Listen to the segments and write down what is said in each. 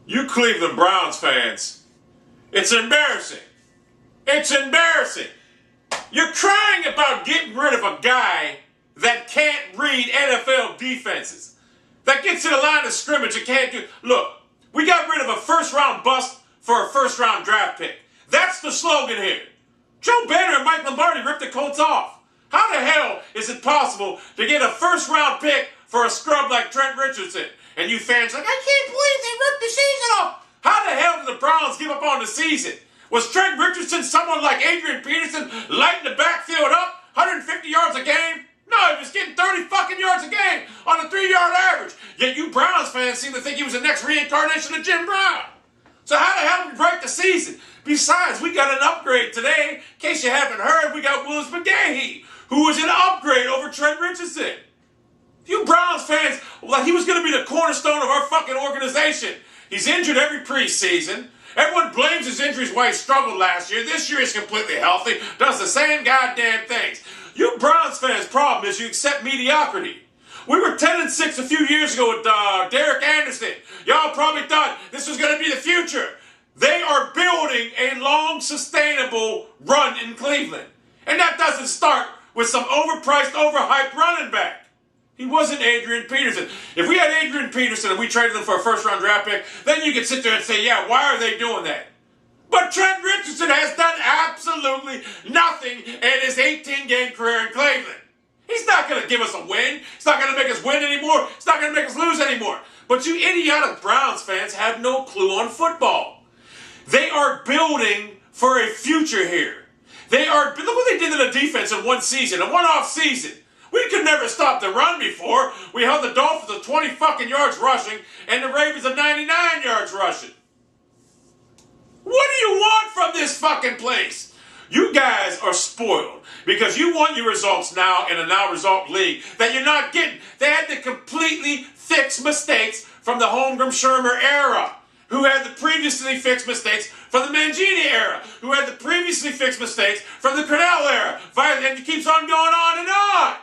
You Cleveland Browns fans, it's embarrassing. It's embarrassing. You're crying about getting rid of a guy that can't read NFL defenses, that gets to the line of scrimmage and can't do. Look, we got rid of a first-round bust for a first-round draft pick. That's the slogan here. Joe Banner and Mike Lombardi ripped the Colts off. How the hell is it possible to get a first-round pick for a scrub like Trent Richardson? And you fans like, I can't believe they ripped the season off. How the hell did the Browns give up on the season? Was Trent Richardson someone like Adrian Peterson lighting the backfield up 150 yards a game? No, he was getting 30 fucking yards a game on a 3-yard average. Yet you Browns fans seem to think he was the next reincarnation of Jim Brown. So how the hell did we break the season? Besides, we got an upgrade today. In case you haven't heard, we got Willis McGahee, who was an upgrade over Trent Richardson. You Browns fans, like he was going to be the cornerstone of our fucking organization. He's injured every preseason. Everyone blames his injuries why he struggled last year. This year he's completely healthy, does the same goddamn things. You Browns fans' problem is you accept mediocrity. We were 10-6 a few years ago with Derek Anderson. Y'all probably thought this was going to be the future. They are building a long, sustainable run in Cleveland. And that doesn't start with some overpriced, overhyped running back. He wasn't Adrian Peterson. If we had Adrian Peterson and we traded him for a first-round draft pick, then you could sit there and say, yeah, why are they doing that? But Trent Richardson has done absolutely nothing in his 18-game career in Cleveland. He's not going to give us a win. He's not going to make us win anymore. He's not going to make us lose anymore. But you idiotic Browns fans have no clue on football. They are building for a future here. Look what they did to the defense in one season, in one off season. We could never stop the run before. We held the Dolphins to 20 fucking yards rushing and the Ravens to 99 yards rushing. What do you want from this fucking place? You guys are spoiled because you want your results now in a now result league that you're not getting. They had to completely fix mistakes from the Holmgren Shermer era, who had the previously fixed mistakes from the Mangini era, who had the previously fixed mistakes from the Cornell era. And it keeps on going on and on.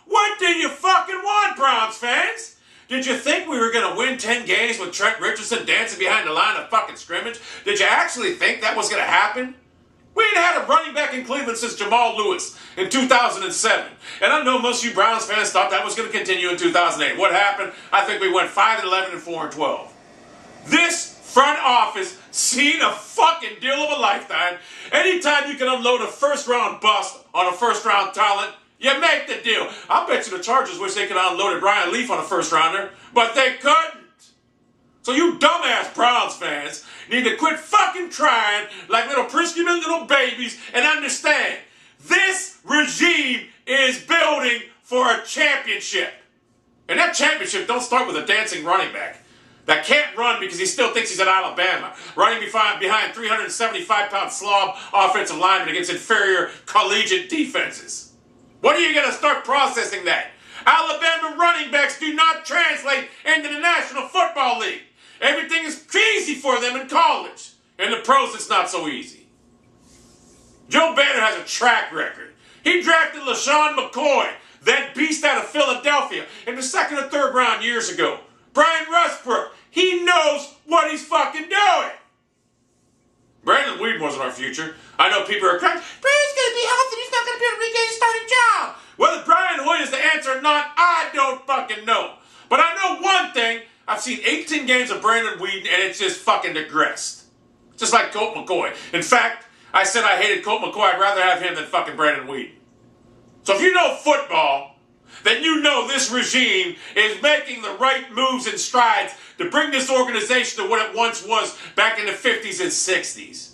What do you fucking want, Browns fans? Did you think we were going to win 10 games with Trent Richardson dancing behind the line of fucking scrimmage? Did you actually think that was going to happen? We ain't had a running back in Cleveland since Jamal Lewis in 2007. And I know most of you Browns fans thought that was going to continue in 2008. What happened? I think we went 5-11 and 4-12. This front office seen a fucking deal of a lifetime. Anytime you can unload a first-round bust on a first-round talent, you make the deal. I bet you the Chargers wish they could have unloaded Brian Leaf on a first-rounder, but they couldn't. So you dumbass Browns fans need to quit fucking crying like little preschool little babies and understand this regime is building for a championship. And that championship don't start with a dancing running back that can't run because he still thinks he's at Alabama, running behind 375-pound slob offensive linemen against inferior collegiate defenses. When are you going to start processing that? Alabama running backs do not translate into the National Football League. Everything is easy for them in college. In the pros, it's not so easy. Joe Banner has a track record. He drafted LaShawn McCoy, that beast out of Philadelphia, in the second or third round years ago. Brian Westbrook, he knows what he's fucking doing. Brandon Weeden wasn't our future. I know people are crying, Brandon's going to be healthy, he's not going to be able to regain his starting job. Whether Brian Hoyer is the answer or not, I don't fucking know. But I know one thing, I've seen 18 games of Brandon Weeden and it's just fucking digressed. Just like Colt McCoy. In fact, I said I hated Colt McCoy, I'd rather have him than fucking Brandon Weeden. So if you know football, then you know this regime is making the right moves and strides to bring this organization to what it once was back in the 50s and 60s.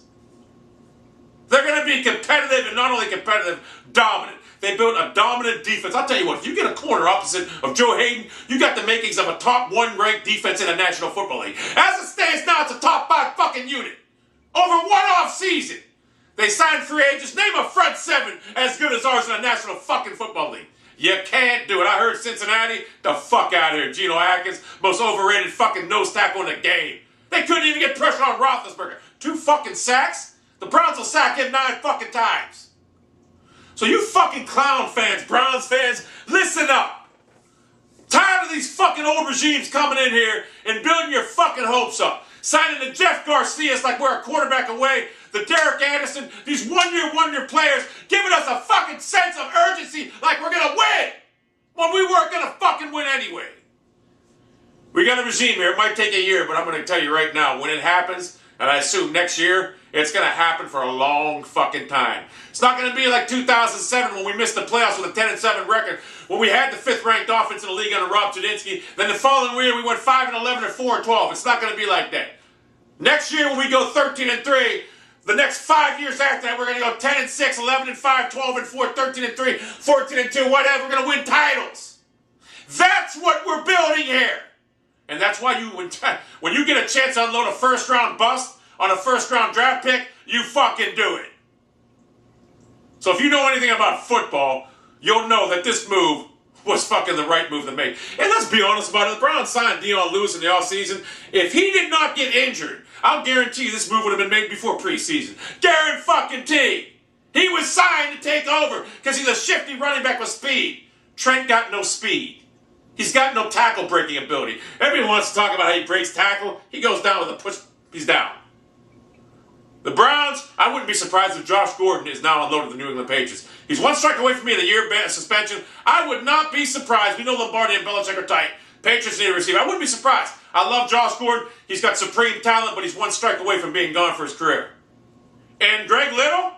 They're going to be competitive, and not only competitive, dominant. They built a dominant defense. I'll tell you what, if you get a corner opposite of Joe Hayden, you got the makings of a top 1 ranked defense in the National Football League. As it stands now, it's a top 5 fucking unit. Over one off season. They signed free agents. Name a front 7 as good as ours in the National fucking Football League. You can't do it. I heard Cincinnati, the fuck out of here. Geno Atkins, most overrated fucking nose tackle in the game. They couldn't even get pressure on Roethlisberger. 2 fucking sacks? The Browns will sack him 9 fucking times. So you fucking clown fans, Browns fans, listen up. Tired of these fucking old regimes coming in here and building your fucking hopes up. signing the Jeff Garcias like we're a quarterback away, the Derek Anderson, these one-year wonder players giving us a fucking sense of urgency like we're going to win when we weren't going to fucking win anyway. We got a regime here. It might take a year, but I'm going to tell you right now, when it happens, and I assume next year, it's going to happen for a long fucking time. It's not going to be like 2007 when we missed the playoffs with a 10-7 record, when we had the 5th-ranked offense in the league under Rob Chudinski. Then the following year, we went 5-11 or 4-12. It's not going to be like that. Next year, when we go 13-3, the next 5 years after that, we're going to go 10-6, 11-5, 12-4, 13-3, 14-2, whatever. We're going to win titles. That's what we're building here. And that's why when you get a chance to unload a first-round bust on a first-round draft pick, you fucking do it. So if you know anything about football, you'll know that this move was fucking the right move to make. And let's be honest about it. The Browns signed Dion Lewis in the offseason. If he did not get injured, I'll guarantee you this move would have been made before preseason. Guarantee. He was signed to take over because he's a shifty running back with speed. Trent got no speed. He's got no tackle breaking ability. Everyone wants to talk about how he breaks tackle. He goes down with a push. He's down. The Browns, I wouldn't be surprised if Josh Gordon is now unloaded the New England Patriots. He's one strike away from me in a year suspension. I would not be surprised. We know Lombardi and Belichick are tight. Patriots need a receiver. I wouldn't be surprised. I love Josh Gordon. He's got supreme talent, but he's one strike away from being gone for his career. And Greg Little?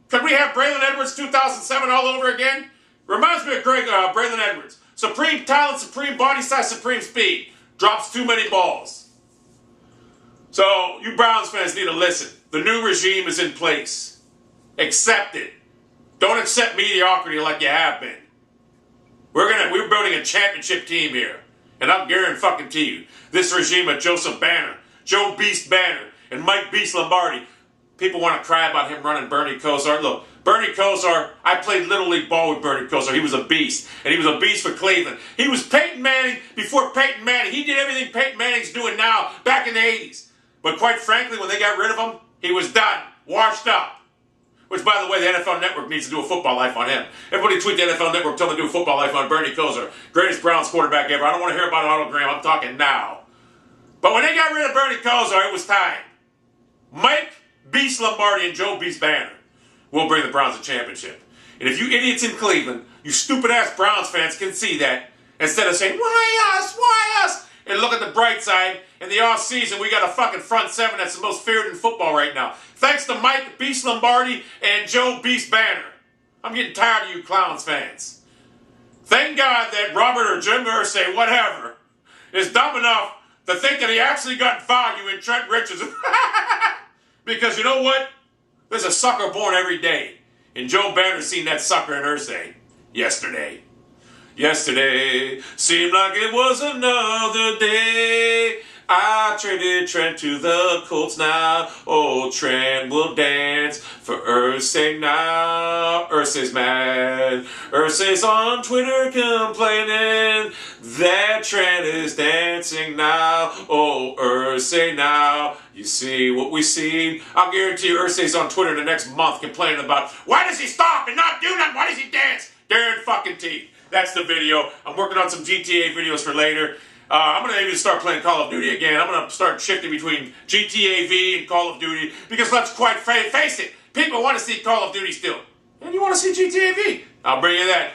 Could we have Braylon Edwards 2007 all over again? Reminds me of Braylon Edwards. Supreme talent, supreme body size, supreme speed. Drops too many balls. So, you Browns fans need to listen. The new regime is in place. Accept it. Don't accept mediocrity like you have been. We're building a championship team here. And I'm guaranteeing you, this regime of Joseph Banner, Joe Beast Banner, and Mike Beast Lombardi, people want to cry about him running Bernie Kosar. Look, Bernie Kosar, I played Little League ball with Bernie Kosar. He was a beast. And he was a beast for Cleveland. He was Peyton Manning before Peyton Manning. He did everything Peyton Manning's doing now, back in the 80s. But quite frankly, when they got rid of him, he was done. Washed up. Which, by the way, the NFL Network needs to do a football life on him. Everybody tweet the NFL Network, tell them to do a football life on Bernie Kosar. Greatest Browns quarterback ever. I don't want to hear about an autogram. I'm talking now. But when they got rid of Bernie Kosar, it was time. Mike Beast Lombardi and Joe Beast Banner will bring the Browns a championship. And if you idiots in Cleveland, you stupid-ass Browns fans can see that, instead of saying, why us, why us? And look at the bright side. In the offseason, we got a fucking front seven that's the most feared in football right now. Thanks to Mike Beast Lombardi and Joe Beast Banner. I'm getting tired of you clowns fans. Thank God that Robert or Jim Irsay, whatever, is dumb enough to think that he actually got value in Trent Richardson. Because you know what? There's a sucker born every day. And Joe Banner seen that sucker in Irsay yesterday. Yesterday seemed like it was another day. I traded Trent to the Colts now. Oh, Trent will dance for Irsay now. Irsay's mad. Irsay's on Twitter complaining that Trent is dancing now. Oh, Irsay now. You see what we see? I'll guarantee you Irsay's on Twitter the next month complaining about, why does he stop and not do nothing? Why does he dance? Guarantee. That's the video. I'm working on some GTA videos for later. I'm going to even start playing Call of Duty again. I'm going to start shifting between GTA V and Call of Duty because let's quite face it, people want to see Call of Duty still. And you want to see GTA V? I'll bring you that.